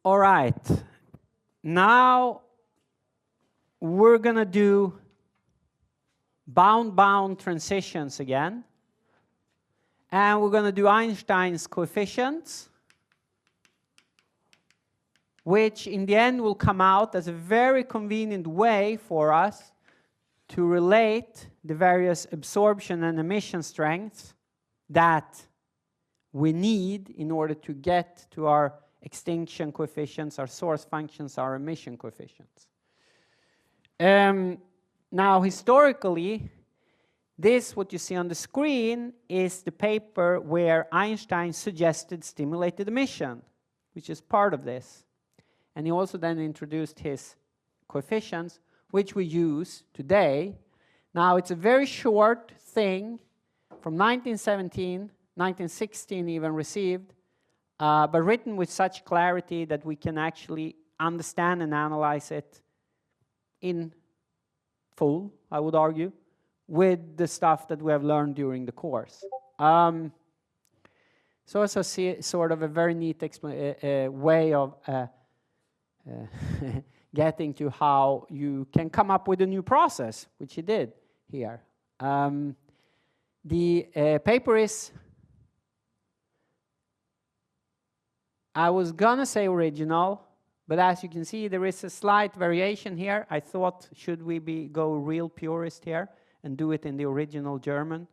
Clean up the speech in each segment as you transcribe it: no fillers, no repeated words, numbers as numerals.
All right. Now we're going to do bound-bound transitions again. And we're going to do Einstein's coefficients, which in the end will come out as a very convenient way for us to relate the various absorption and emission strengths that we need in order to get to our extinction coefficients, our source functions, our emission coefficients. Now, historically, this, what you see on the screen, is the paper where Einstein suggested stimulated emission, which is part of this. And he also then introduced his coefficients, which we use today. Now, it's a very short thing from 1917, 1916 even received, but written with such clarity that we can actually understand and analyze it in full, I would argue, with the stuff that we have learned during the course. So also see sort of a very neat way of getting to how you can come up with a new process, which he did here. The paper is, I was gonna say original, but as you can see, there is a slight variation here. I thought, should we go real purist here and do it in the original German,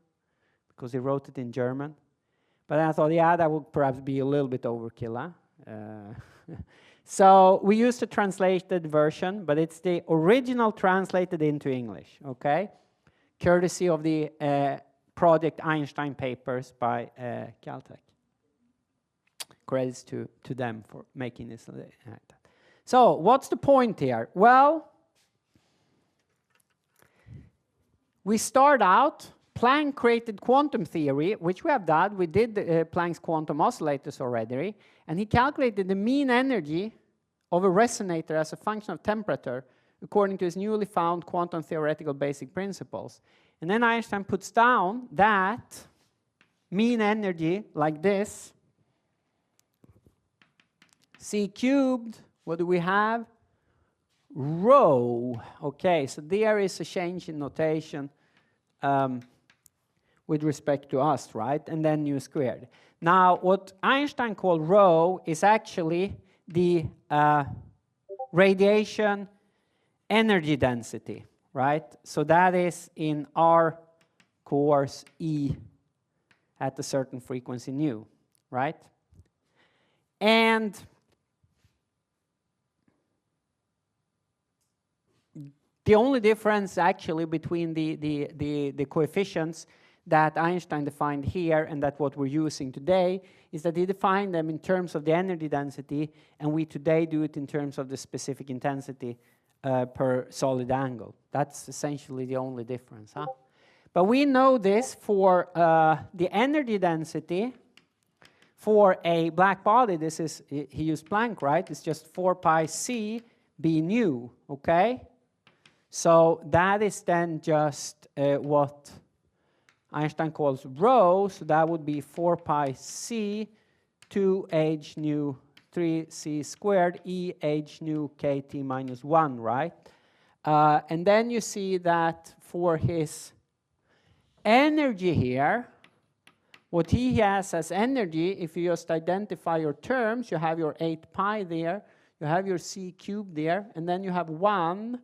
because he wrote it in German. But then I thought, yeah, that would perhaps be a little bit overkill, huh? So we used a translated version, but it's the original translated into English, okay? Courtesy of the Project Einstein papers by Caltech. Credits to them for making this. So what's the point here? Well, we start out, Planck created quantum theory, which we have done. We did Planck's quantum oscillators already, and he calculated the mean energy of a resonator as a function of temperature according to his newly found quantum theoretical basic principles. And then Einstein puts down that mean energy like this, C cubed, what do we have? Rho. Okay, so there is a change in notation with respect to us, right? And then nu squared. Now, what Einstein called rho is actually the radiation energy density, right? So that is in our course E at a certain frequency nu, right? And the only difference actually between the coefficients that Einstein defined here and that what we're using today is that he defined them in terms of the energy density, and we today do it in terms of the specific intensity per solid angle. That's essentially the only difference, huh? But we know this for the energy density for a black body. This is, he used Planck, right? It's just 4 pi c b nu, okay? So that is then just what Einstein calls rho, so that would be 4 pi c 2h nu 3c squared e h nu kt minus 1, right? And then you see that for his energy here, what he has as energy, if you just identify your terms, you have your 8 pi there, you have your c cubed there, and then you have 1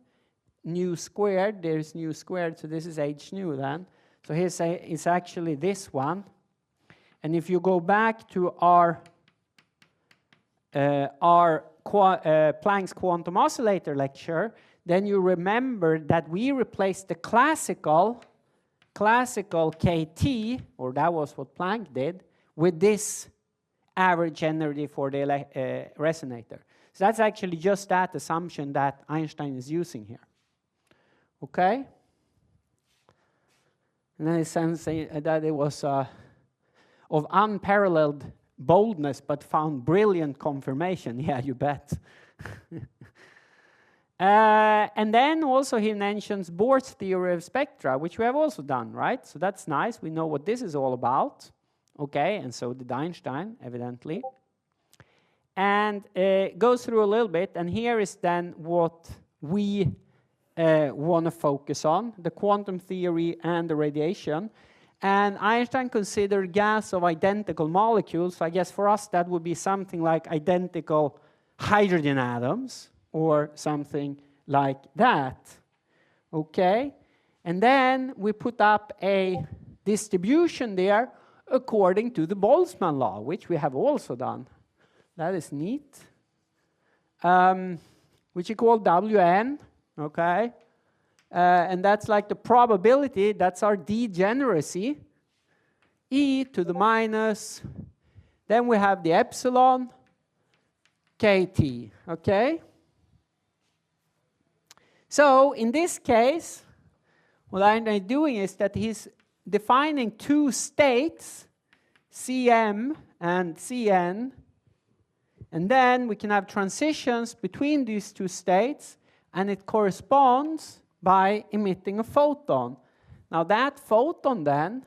nu squared, there's nu squared, so this is h nu then. So here's it's actually this one. And if you go back to our Planck's quantum oscillator lecture, then you remember that we replaced the classical kT, or that was what Planck did, with this average energy for the resonator. So that's actually just that assumption that Einstein is using here. Okay? And then it sounds that it was of unparalleled boldness, but found brilliant confirmation. Yeah, you bet. And then also he mentions Bohr's theory of spectra, which we have also done, right? So that's nice. We know what this is all about. Okay, and so did Einstein, evidently. and go through a little bit. And here is then what we want to focus on, the quantum theory and the radiation. And Einstein considered gas of identical molecules. So I guess for us that would be something like identical hydrogen atoms or something like that. Okay? And then we put up a distribution there according to the Boltzmann law, which we have also done. That is neat. Which you call Wn, okay? And that's like the probability, that's our degeneracy, e to the minus, then we have the epsilon, kt, okay? So in this case, what I'm doing is that he's defining two states, Cm and Cn, and then we can have transitions between these two states, and it corresponds by emitting a photon. Now that photon then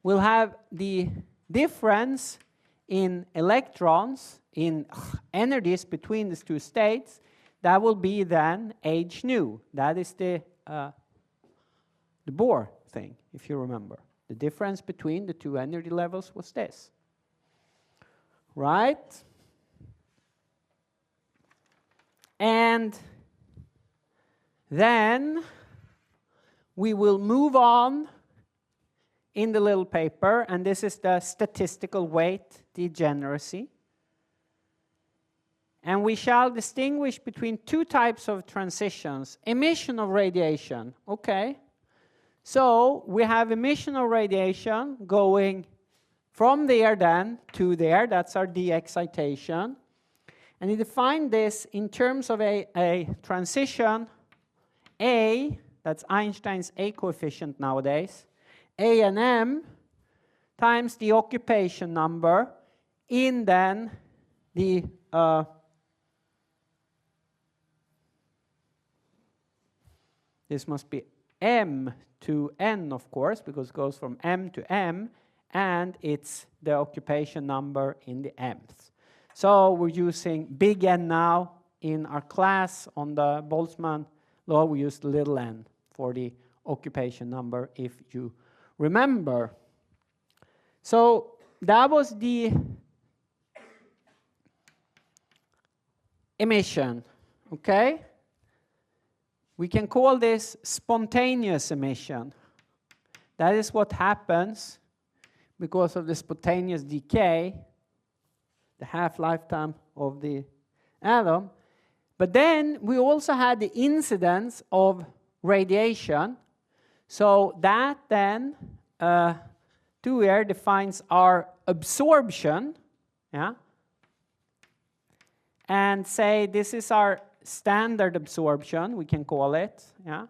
will have the difference in electrons, in energies between these two states. That will be then h nu. That is the Bohr thing, if you remember. The difference between the two energy levels was this. Right? And then we will move on in the little paper, and this is the statistical weight degeneracy. And we shall distinguish between two types of transitions. Emission of radiation, okay. So we have emission of radiation going from there then to there, that's our de-excitation. And he defined this in terms of a transition A, that's Einstein's A coefficient nowadays, A and M times the occupation number in then the this must be M to N, of course, because it goes from M to M, and it's the occupation number in the mth. So we're using big N now. In our class on the Boltzmann law, we used little n for the occupation number, if you remember. So that was the emission, okay? We can call this spontaneous emission. That is what happens because of the spontaneous decay, the half-lifetime of the atom. But then we also had the incidence of radiation. So that then, to here, defines our absorption, yeah? And say this is our standard absorption, we can call it, yeah?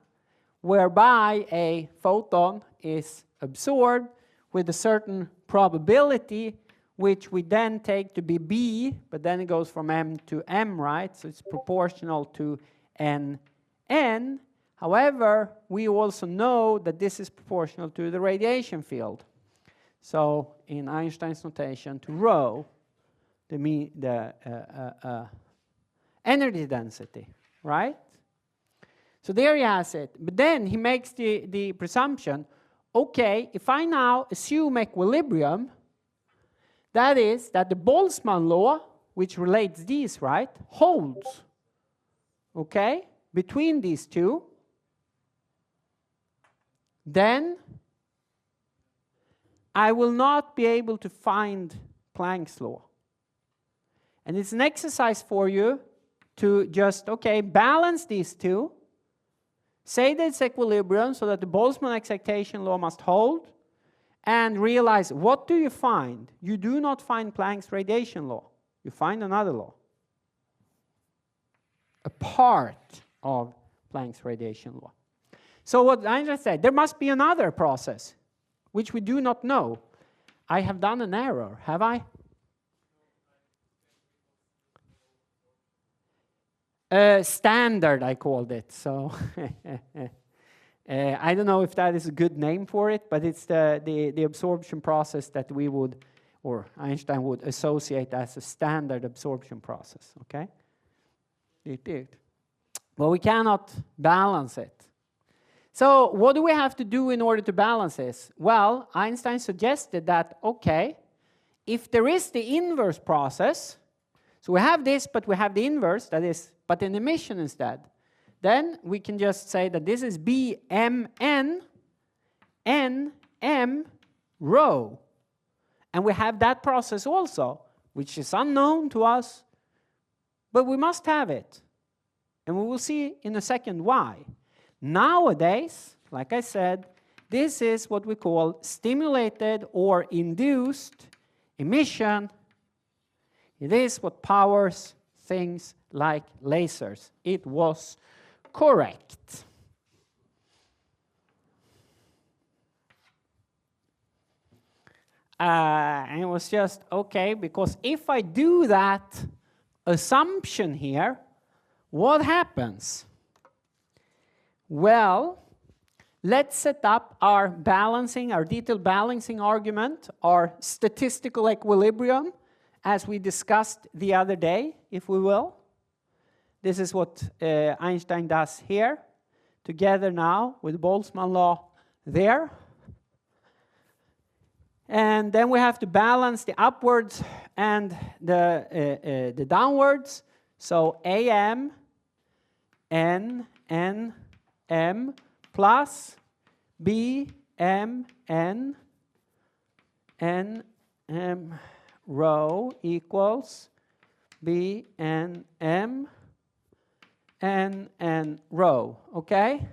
Whereby a photon is absorbed with a certain probability, which we then take to be B, but then it goes from M to M, right? So it's proportional to N. However, we also know that this is proportional to the radiation field. So in Einstein's notation, to rho, the energy density, right? So there he has it. But then he makes the presumption, okay, if I now assume equilibrium, that is that the Boltzmann law, which relates these, right, holds, okay, between these two, then I will not be able to find Planck's law. And it's an exercise for you to just, okay, balance these two, say that it's equilibrium so that the Boltzmann excitation law must hold, and realize, what do you find? You do not find Planck's radiation law. You find another law. A part of Planck's radiation law. So what Einstein said, there must be another process, which we do not know. I have done an error, have I? Standard, I called it. So I don't know if that is a good name for it, but it's the absorption process that we would or Einstein would associate as a standard absorption process, okay? It did. But we cannot balance it. So what do we have to do in order to balance this? Well, Einstein suggested that, okay, if there is the inverse process, so we have this, but we have the inverse, that is, but an emission instead, then we can just say that this is Bmn nm rho. And we have that process also, which is unknown to us, but we must have it. And we will see in a second why. Nowadays, like I said, this is what we call stimulated or induced emission. It is what powers things like lasers. It was correct. And it was just, okay, because if I do that assumption here, what happens? Well, let's set up our balancing, our detailed balancing argument, our statistical equilibrium, as we discussed the other day, if we will. This is what Einstein does here, together now with Boltzmann law there. And then we have to balance the upwards and the downwards. So AM, N, N, M plus B, M, N, N, M rho equals B, N, M, N, N rho. Okay?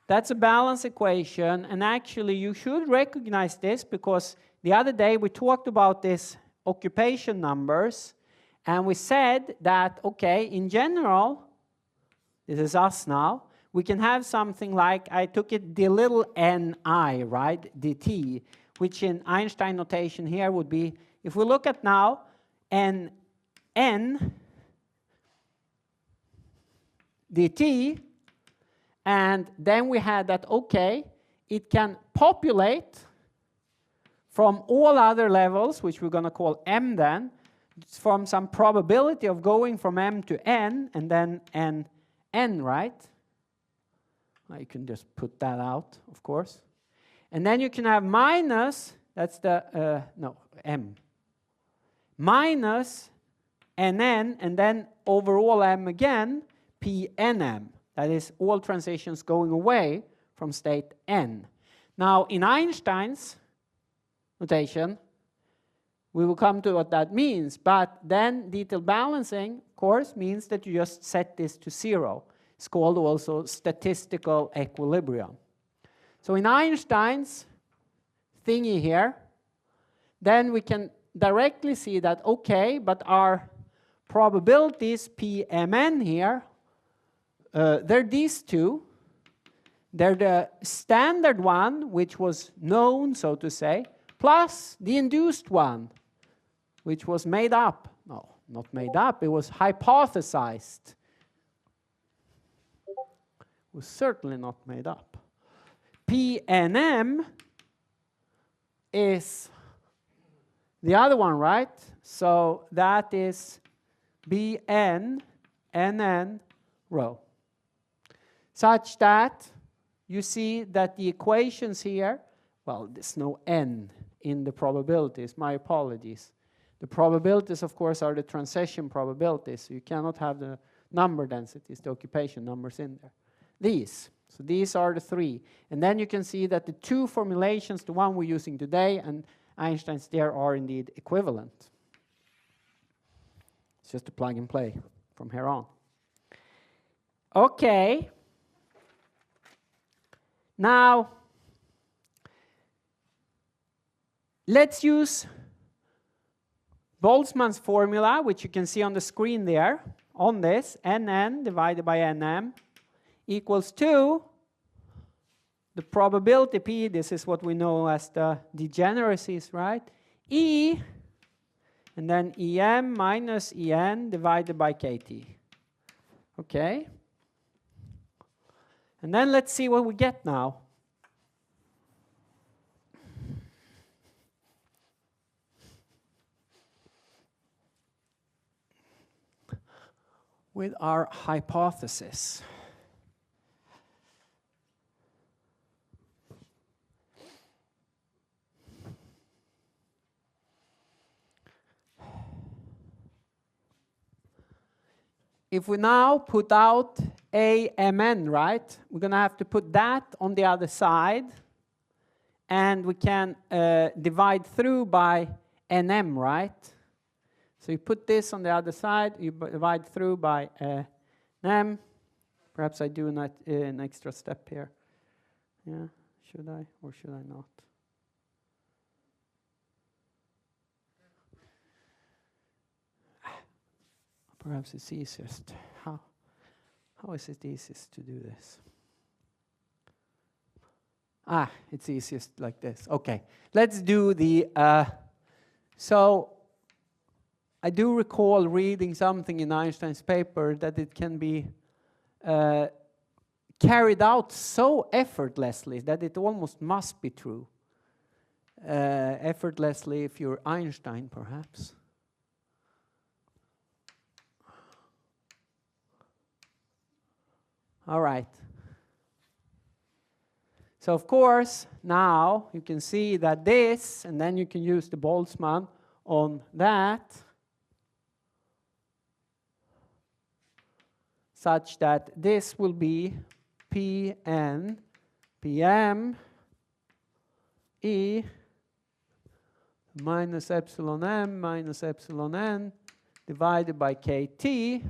That's a balance equation, and actually you should recognize this because the other day we talked about this occupation numbers, and we said that, okay, in general, this is us now, we can have something like, I took it the little ni, right, dt, which in Einstein notation here would be, if we look at now, n dt, and then we had that, okay, it can populate from all other levels, which we're going to call m then, from some probability of going from m to n, and then n, right? Well, you can just put that out, of course. And then you can have minus, that's the, m, minus nn, and then overall m again, pnm. That is all transitions going away from state n. Now, in Einstein's notation, we will come to what that means, but then detailed balancing, of course, means that you just set this to 0. It's called also statistical equilibrium. So in Einstein's thingy here, then we can directly see that, okay, but our probabilities Pmn here, they're these two. They're the standard one, which was known, so to say, plus the induced one, which was made up. No, not made up, it was hypothesized. It was certainly not made up. Pnm is the other one, right? So that is Bn, Nn, rho. Such that you see that the equations here, well, there's no n in the probabilities, my apologies. The probabilities, of course, are the transition probabilities, so you cannot have the number densities, the occupation numbers in there. These, so these are the three. And then you can see that the two formulations, the one we're using today and Einstein's there, are indeed equivalent. It's just a plug and play from here on. Okay. Now, let's use Boltzmann's formula, which you can see on the screen there, on this, Nn divided by Nm equals to the probability P, this is what we know as the degeneracies, right? E, and then Em minus En divided by Kt. Okay? And then let's see what we get now. with our hypothesis. If we now put out AMN, right, we're going to have to put that on the other side, and we can divide through by NM, right? So you put this on the other side, you divide through by NM. Perhaps I do an extra step here. Yeah, should I or should I not? Perhaps it's easiest. How is it easiest to do this? It's easiest like this. Okay, let's do the, so I do recall reading something in Einstein's paper that it can be carried out so effortlessly that it almost must be true. Effortlessly if you're Einstein, perhaps. All right. So of course, now you can see that this, and then you can use the Boltzmann on that, such that this will be Pn Pm E minus epsilon m minus epsilon n divided by kT.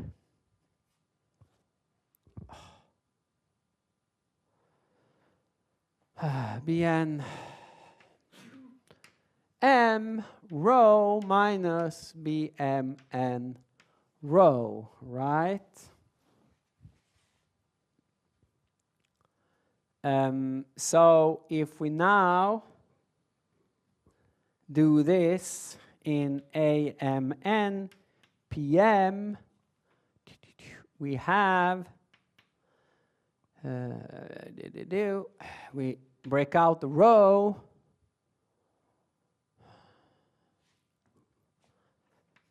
Bn m rho minus bmn rho, right? So if we now do this in AMN PM, we have we break out the rho.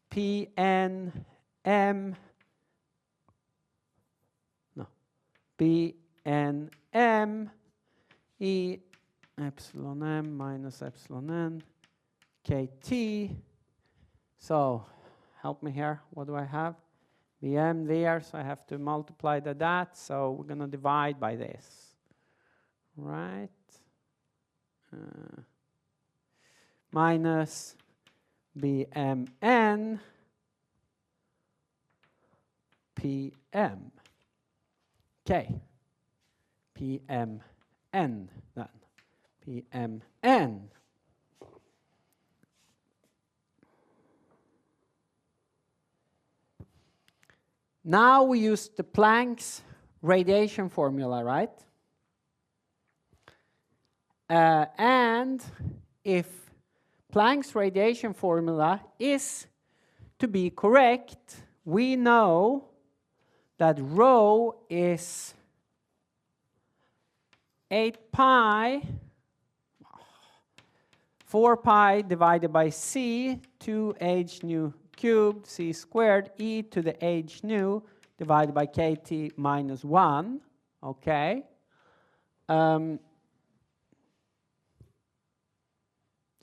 PNM, no, PNM E epsilon m minus epsilon n KT. So help me here. What do I have? Bm there, so I have to multiply that. So we're going to divide by this, right? Minus Bmn Pm. Okay. Pmn then. Pmn. Now we use the Planck's radiation formula, right? And if Planck's radiation formula is to be correct, we know that rho is 8 pi, 4 pi divided by c, 2h nu cubed, c squared, e to the h nu divided by kt minus 1, okay?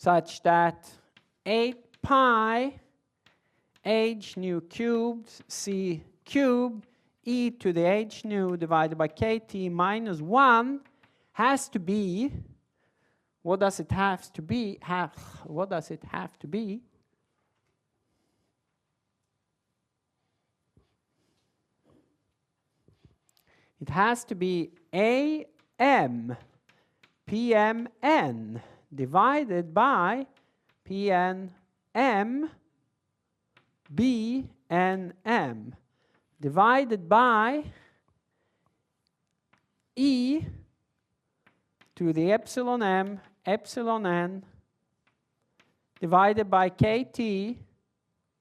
Such that 8 pi h nu cubed, c cubed, e to the h nu divided by kt minus 1 has to be, what does it have to be? What does it have to be? It has to be AM PMN divided by PNM BNM divided by E to the epsilon m epsilon n divided by KT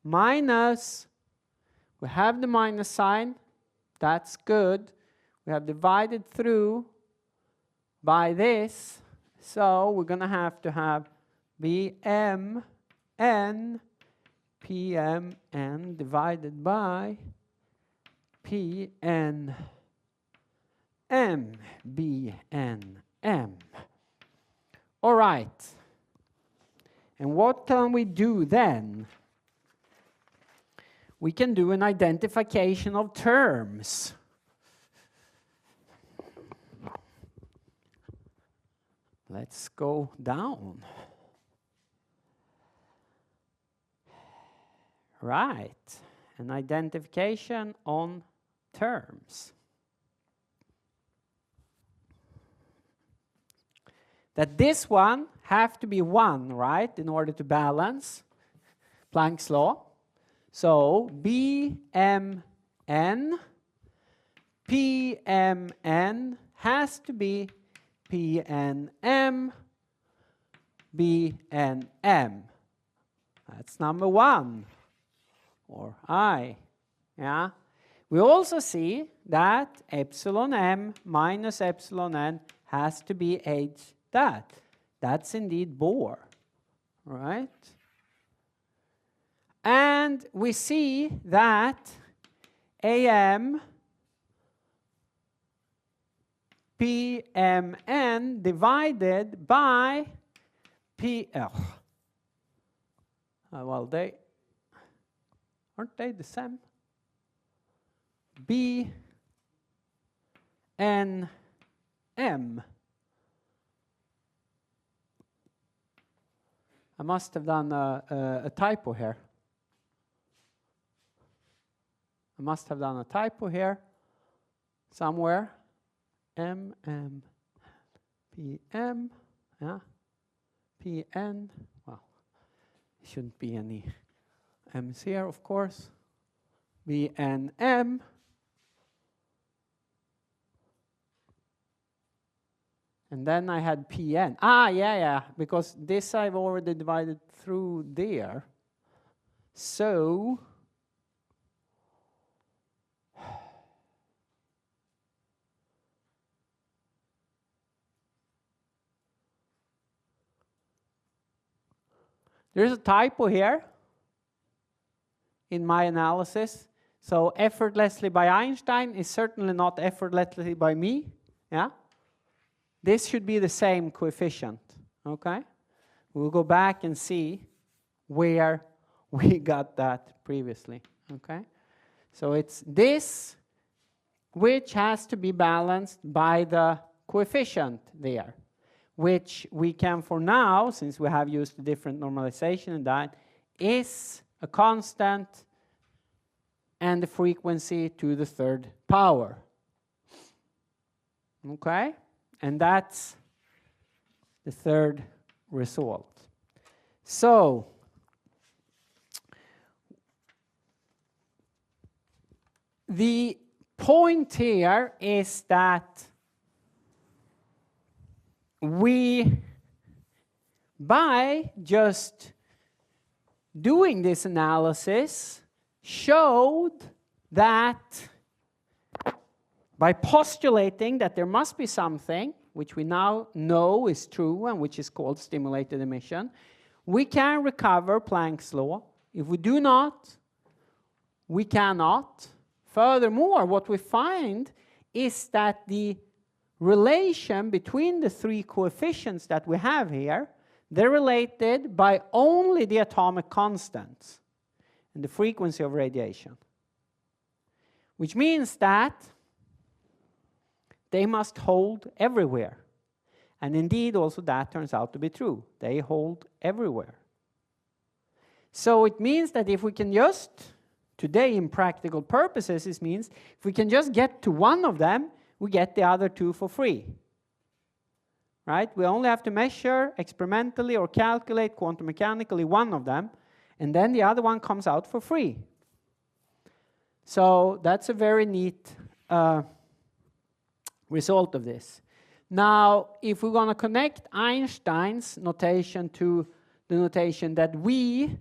minus, we have the minus sign, that's good. We have divided through by this, so we're going to have BMN PMN divided by P, N, M, B, N, M. All right. And what can we do then? We can do an identification of terms. Let's go down. Right, an identification on terms. That this one have to be 1, right, in order to balance Planck's law. So BMN, PMN has to be PNM, BNM. That's number 1, or I. Yeah. We also see that epsilon m minus epsilon n has to be h that. That's indeed Bohr, right? And we see that AM PMN divided by PL. Well, aren't they the same? B N M. I must have done a typo here. I must have done a typo here somewhere. M, M, P, M, yeah, P, N. Well, there shouldn't be any M's here, of course. B, N, M. And then I had Pn. Yeah, because this I've already divided through there. So there's a typo here in my analysis. So effortlessly by Einstein is certainly not effortlessly by me. Yeah. This should be the same coefficient, okay? We'll go back and see where we got that previously, okay? So it's this which has to be balanced by the coefficient there, which we can for now, since we have used a different normalization in that, is a constant and the frequency to the third power, okay? And that's the third result. So the point here is that we, by just doing this analysis, showed that by postulating that there must be something, which we now know is true and which is called stimulated emission, we can recover Planck's law. If we do not, we cannot. Furthermore, what we find is that the relation between the three coefficients that we have here, they're related by only the atomic constants and the frequency of radiation. Which means that they must hold everywhere. And indeed, also that turns out to be true. They hold everywhere. So it means that if we can just, today in practical purposes, this means if we can just get to one of them, we get the other two for free. Right? We only have to measure experimentally or calculate quantum mechanically one of them, and then the other one comes out for free. So that's a very neat result of this. Now, if we're going to connect Einstein's notation to the notation that we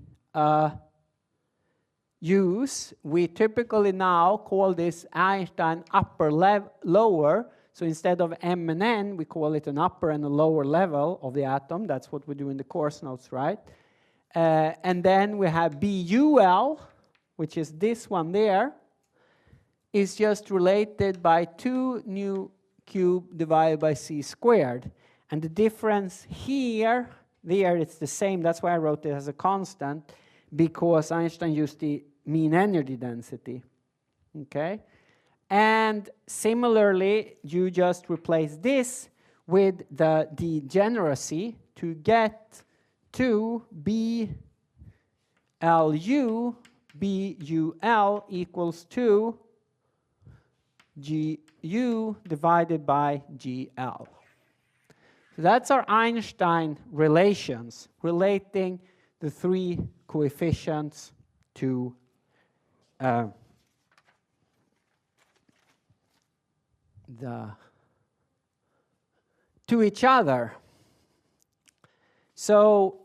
use, we typically now call this Einstein upper lower. So instead of M and N, we call it an upper and a lower level of the atom. That's what we do in the course notes, right? And then we have BUL, which is this one there. is just related by 2 nu cubed divided by c squared. And the difference here, there, it's the same. That's why I wrote it as a constant, because Einstein used the mean energy density. Okay? And similarly, you just replace this with the degeneracy to get to BLU, BUL equals 2 GU divided by GL. So that's our Einstein relations, relating the 3 coefficients to each other. So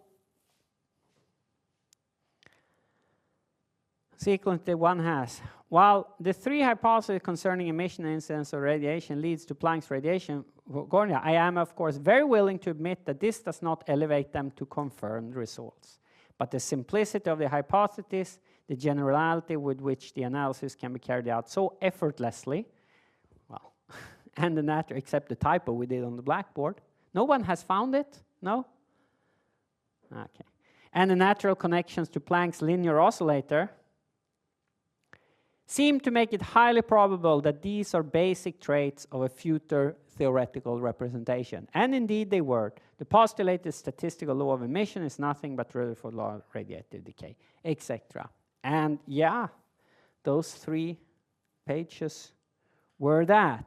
sequence that one has. While the 3 hypotheses concerning emission and incidence of radiation leads to Planck's radiation formula, I am, of course, very willing to admit that this does not elevate them to confirmed results. But the simplicity of the hypothesis, the generality with which the analysis can be carried out so effortlessly, well, and the natural, except the typo we did on the blackboard. No one has found it? No? Okay. And the natural connections to Planck's linear oscillator seem to make it highly probable that these are basic traits of a future theoretical representation. And indeed they were. The postulated statistical law of emission is nothing but Rutherford law of radiative decay, etc. And yeah, those 3 pages were that.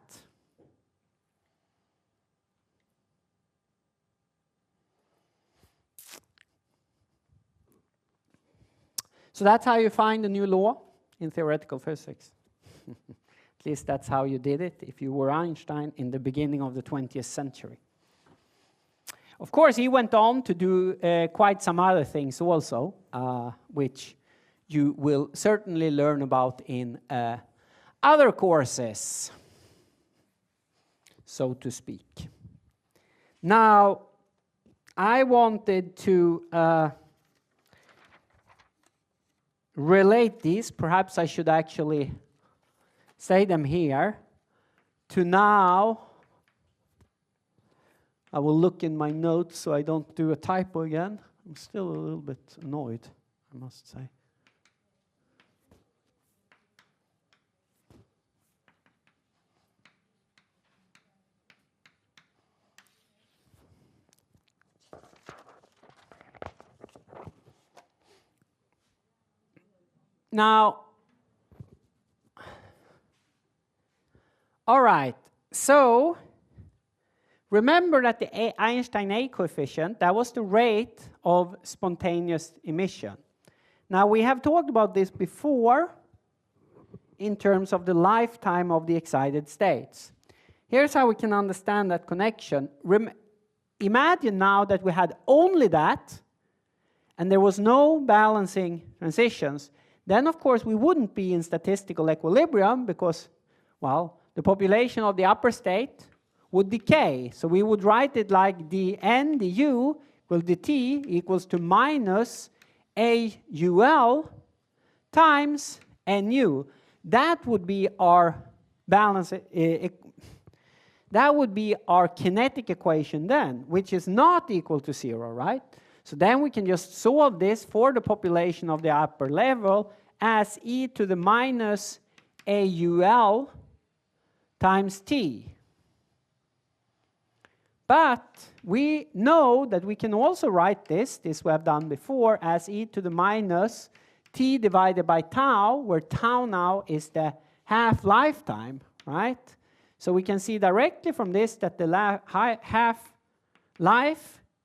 So that's how you find a new law in theoretical physics. At least that's how you did it if you were Einstein in the beginning of the 20th century. Of course, he went on to do quite some other things also, which you will certainly learn about in other courses, so to speak. Now, I wanted to relate these, perhaps I should actually say them here, to now, I will look in my notes so I don't do a typo again. I'm still a little bit annoyed, I must say. Now, all right, so remember that the Einstein A coefficient, that was the rate of spontaneous emission. Now, we have talked about this before in terms of the lifetime of the excited states. Here's how we can understand that connection. Imagine now that we had only that, and there was no balancing transitions. Then, of course, we wouldn't be in statistical equilibrium because, well, the population of the upper state would decay. So we would write it like dN du equals dt equals to minus AUL times NU. That would be our balance. That would be our kinetic equation then, which is not equal to 0, right? So then we can just solve this for the population of the upper level as e to the minus AUL times t. But we know that we can also write this we have done before, as e to the minus t divided by tau, where tau now is the half-lifetime, right? So we can see directly from this that the half-life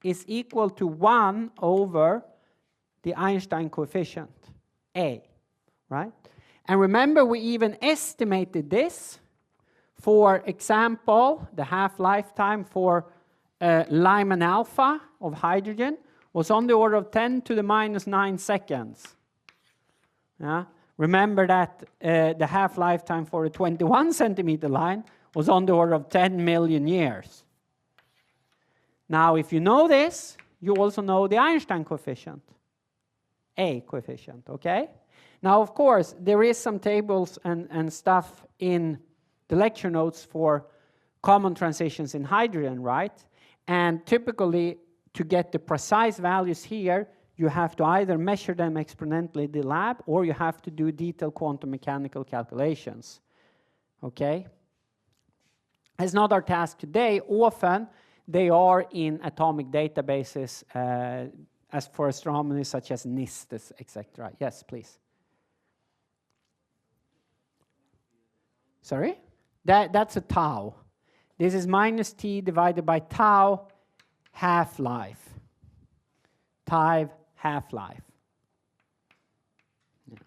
is equal to 1 over the Einstein coefficient, A, right? And remember, we even estimated this. For example, the half-lifetime for Lyman alpha of hydrogen was on the order of 10 to the minus 9 seconds. Yeah? Remember that the half-lifetime for a 21 centimeter line was on the order of 10 million years. Now, if you know this, you also know the Einstein coefficient, A coefficient, okay? Now, of course, there is some tables and stuff in the lecture notes for common transitions in hydrogen, right? And typically, to get the precise values here, you have to either measure them exponentially in the lab, or you have to do detailed quantum mechanical calculations, okay? It's not our task today. Often, they are in atomic databases as for astronomy, such as NIST, etc. Yes, please. Sorry? That's a tau. This is minus t divided by tau half-life. Tau half-life. Yeah.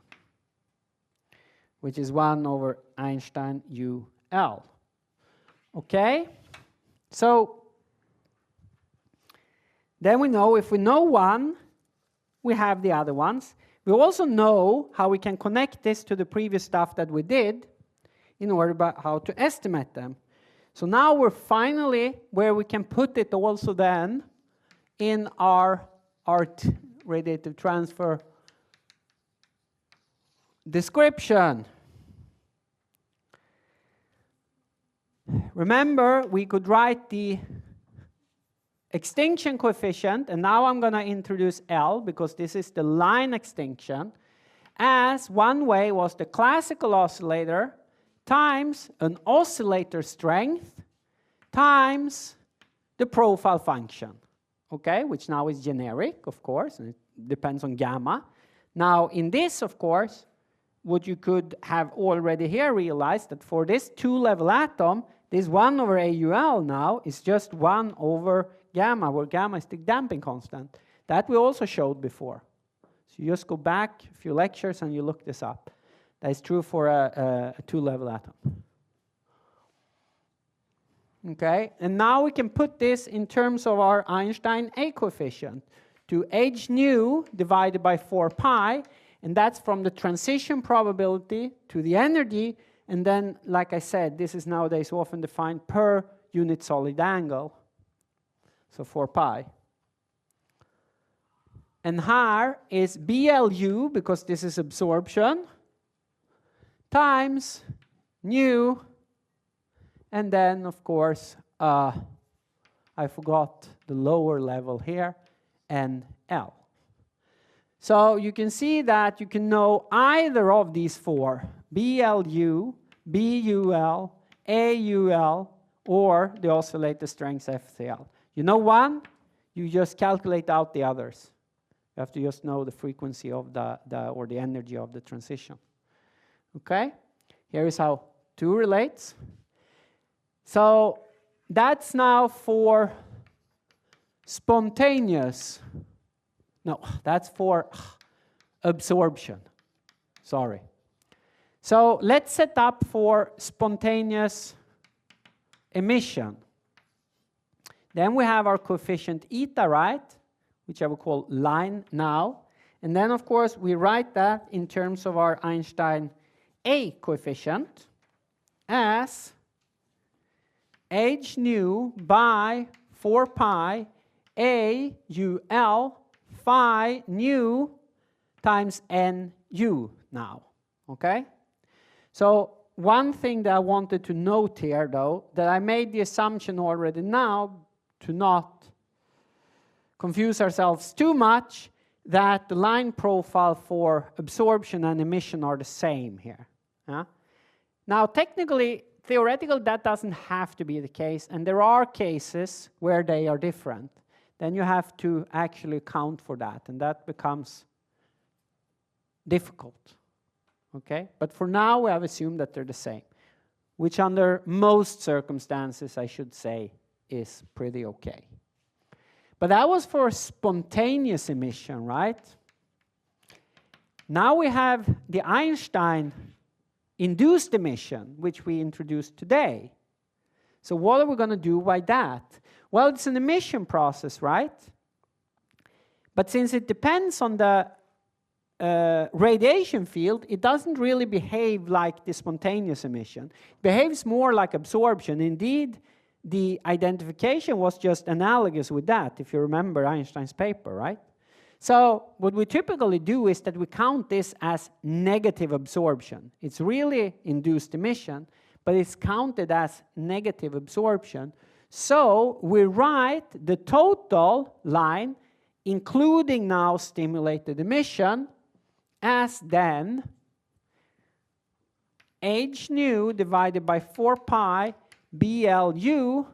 Which is 1 over Einstein UL. Okay? So, then we know if we know one, we have the other ones. We also know how we can connect this to the previous stuff that we did in order about how to estimate them. So now we're finally where we can put it also then in our radiative transfer description. Remember, we could write the extinction coefficient, and now I'm going to introduce L because this is the line extinction, as one way was the classical oscillator times an oscillator strength times the profile function, okay, which now is generic, of course, and it depends on gamma. Now, in this, of course, what you could have already here realized that for this two-level atom, this 1 over AUL now is just 1 over gamma, where gamma is the damping constant. That we also showed before. So you just go back a few lectures and you look this up. That is true for a two-level atom. Okay, and now we can put this in terms of our Einstein A coefficient to h nu divided by 4 pi, and that's from the transition probability to the energy, and then, like I said, this is nowadays often defined per unit solid angle, so 4 pi. And here is BLU, because this is absorption, times nu, and then, of course, I forgot the lower level here, and L. So you can see that you can know either of these four, BLU, BUL, AUL, or the oscillator strength FCL. You know one, you just calculate out the others. You have to just know the frequency of or the energy of the transition. Okay? Here is how 2 relates. So that's now for spontaneous. No, that's for absorption. Sorry. So let's set up for spontaneous emission. Then we have our coefficient eta, right? Which I will call line now. And then, of course, we write that in terms of our Einstein A coefficient as h nu by 4 pi A UL phi nu times NU now. Okay? So one thing that I wanted to note here, though, that I made the assumption already now to not confuse ourselves too much, that the line profile for absorption and emission are the same here. Now, technically, theoretically, that doesn't have to be the case, and there are cases where they are different. Then you have to actually account for that, and that becomes difficult. Okay? But for now, we have assumed that they're the same, which under most circumstances, I should say, is pretty okay. But that was for spontaneous emission, right? Now we have the Einstein-induced emission, which we introduced today. So what are we going to do by that? Well, it's an emission process, right? But since it depends on the radiation field, it doesn't really behave like the spontaneous emission. It behaves more like absorption. Indeed, the identification was just analogous with that, if you remember Einstein's paper, right? So what we typically do is that we count this as negative absorption. It's really induced emission, but it's counted as negative absorption. So we write the total line, including now stimulated emission, as then h nu divided by 4 pi BLU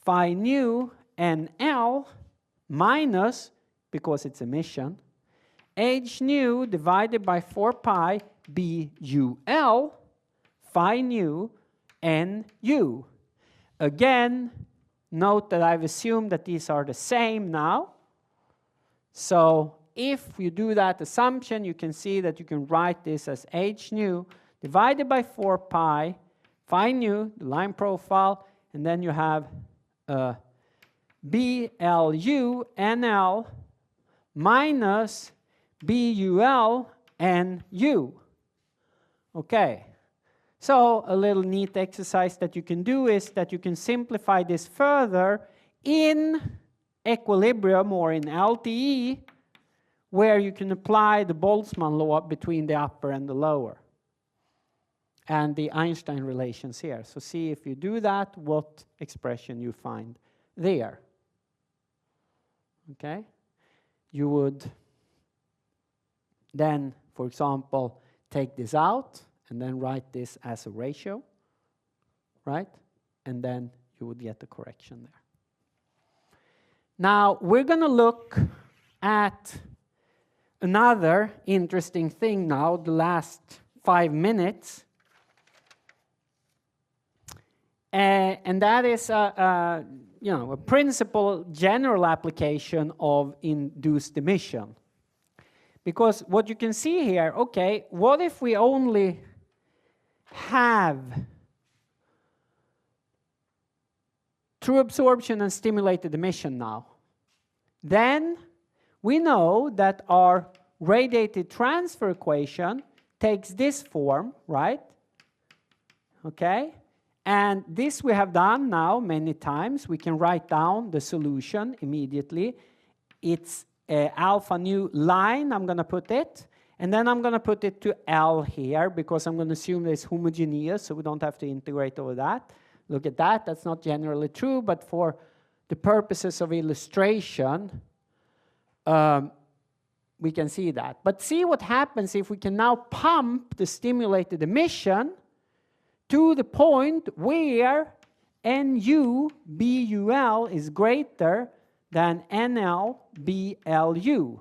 phi nu NL minus, because it's emission, h nu divided by 4 pi BUL phi nu NU. Again, note that I've assumed that these are the same now. So if you do that assumption, you can see that you can write this as h nu divided by 4 pi phi nu, the line profile, and then you have BLU NL minus BUL NU. Okay. So a little neat exercise that you can do is that you can simplify this further in equilibrium or in LTE, where you can apply the Boltzmann law between the upper and the lower, and the Einstein relations here. So see if you do that, what expression you find there. Okay? You would then, for example, take this out and then write this as a ratio, right? And then you would get the correction there. Now, we're going to look at another interesting thing now, the last 5 minutes. And that is a principal general application of induced emission. Because what you can see here, okay, what if we only have true absorption and stimulated emission now? Then we know that our radiated transfer equation takes this form, right? Okay? And this we have done now many times. We can write down the solution immediately. It's alpha nu line, I'm going to put it. And then I'm going to put it to L here, because I'm going to assume that it's homogeneous, so we don't have to integrate over that. Look at that. That's not generally true, but for the purposes of illustration, we can see that. But see what happens if we can now pump the stimulated emission to the point where NU BUL is greater than NL BLU.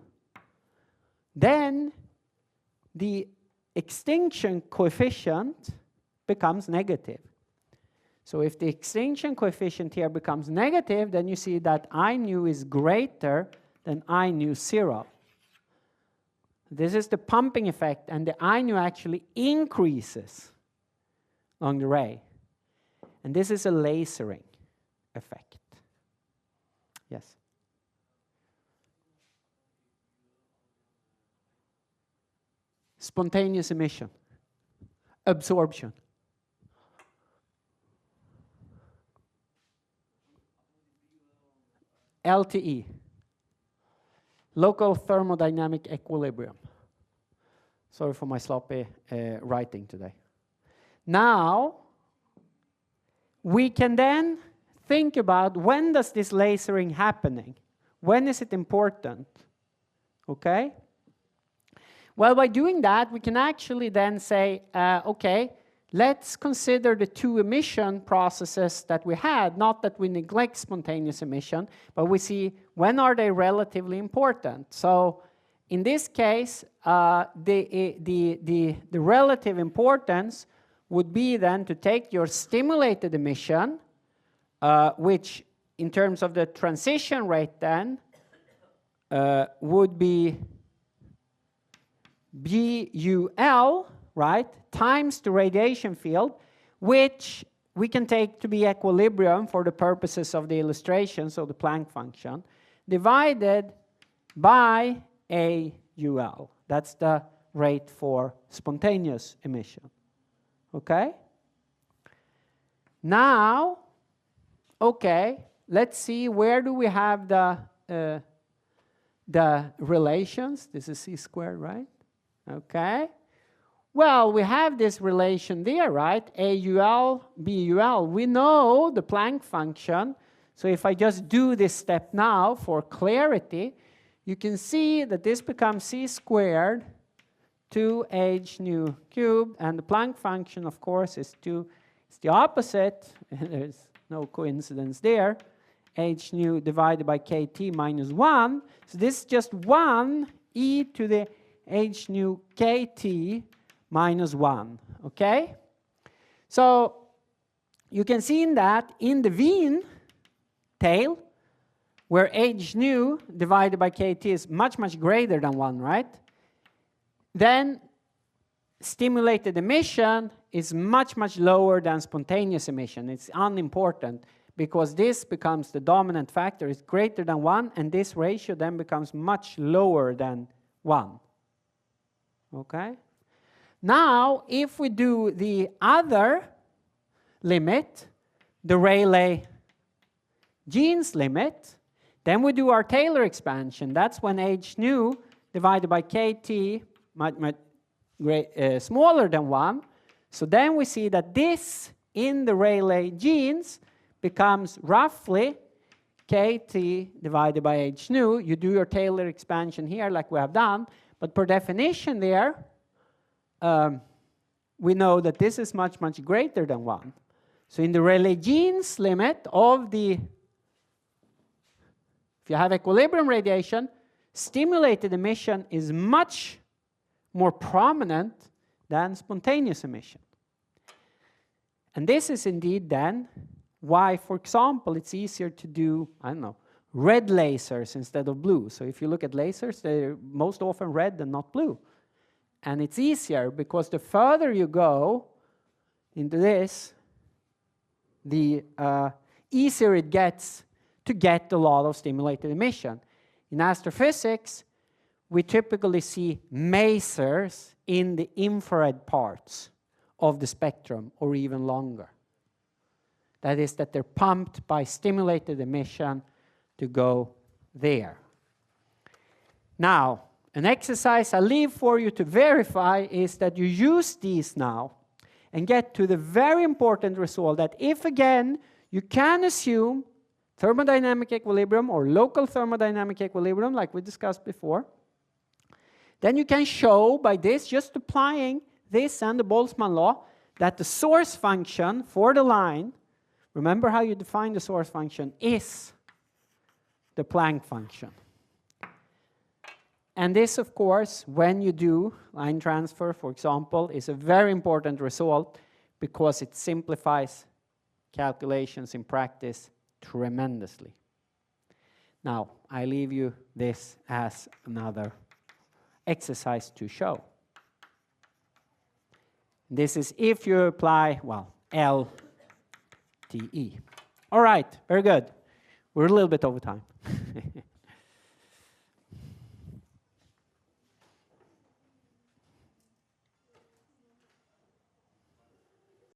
Then the extinction coefficient becomes negative. So if the extinction coefficient here becomes negative, then you see that I nu is greater than I nu 0. This is the pumping effect, and the I nu actually increases along the ray. And this is a lasering effect. Yes? Spontaneous emission. Absorption. LTE. Local thermodynamic equilibrium. Sorry for my sloppy writing today. Now, we can then think about, when does this lasering happening? When is it important? Okay? Well, by doing that, we can actually then say, okay, let's consider the two emission processes that we had. Not that we neglect spontaneous emission, but we see when are they relatively important. So in this case, the relative importance would be then to take your stimulated emission, which in terms of the transition rate then would be BUL, right, times the radiation field, which we can take to be equilibrium for the purposes of the illustration, so the Planck function, divided by AUL. That's the rate for spontaneous emission. Okay? Now, okay, let's see, where do we have the the relations. This is c squared, right? Okay. Well, we have this relation there, right? AUL, BUL. We know the Planck function. So if I just do this step now for clarity, you can see that this becomes c squared 2h nu cubed. And the Planck function, of course, is it's the opposite. There's no coincidence there. H nu divided by kt minus 1. So this is just 1 e to the h nu kt minus 1, okay? So you can see in that, in the Wien tail, where h nu divided by kt is much, much greater than 1, right? Then stimulated emission is much, much lower than spontaneous emission. It's unimportant because this becomes the dominant factor. It's greater than 1, and this ratio then becomes much lower than 1, okay? Now, if we do the other limit, the Rayleigh-Jeans limit, then we do our Taylor expansion. That's when h nu divided by kt smaller than 1. So then we see that this in the Rayleigh-Jeans becomes roughly kt divided by h nu. You do your Taylor expansion here like we have done, but per definition there, we know that this is much, much greater than 1. So in the Rayleigh-Jeans limit of the, if you have equilibrium radiation, stimulated emission is much more prominent than spontaneous emission. And this is indeed then why, for example, it's easier to do, I don't know, red lasers instead of blue. So if you look at lasers, they're most often red and not blue. And it's easier because the further you go into this, the easier it gets to get a lot of stimulated emission. In astrophysics, we typically see masers in the infrared parts of the spectrum or even longer. That is that they're pumped by stimulated emission to go there. Now, an exercise I leave for you to verify is that you use these now and get to the very important result that if, again, you can assume thermodynamic equilibrium or local thermodynamic equilibrium, like we discussed before, then you can show by this, just applying this and the Boltzmann law, that the source function for the line, remember how you define the source function, is the Planck function. And this, of course, when you do line transfer, for example, is a very important result because it simplifies calculations in practice tremendously. Now, I leave you this as another exercise to show. This is if you apply, well, LTE. All right, very good. We're a little bit over time.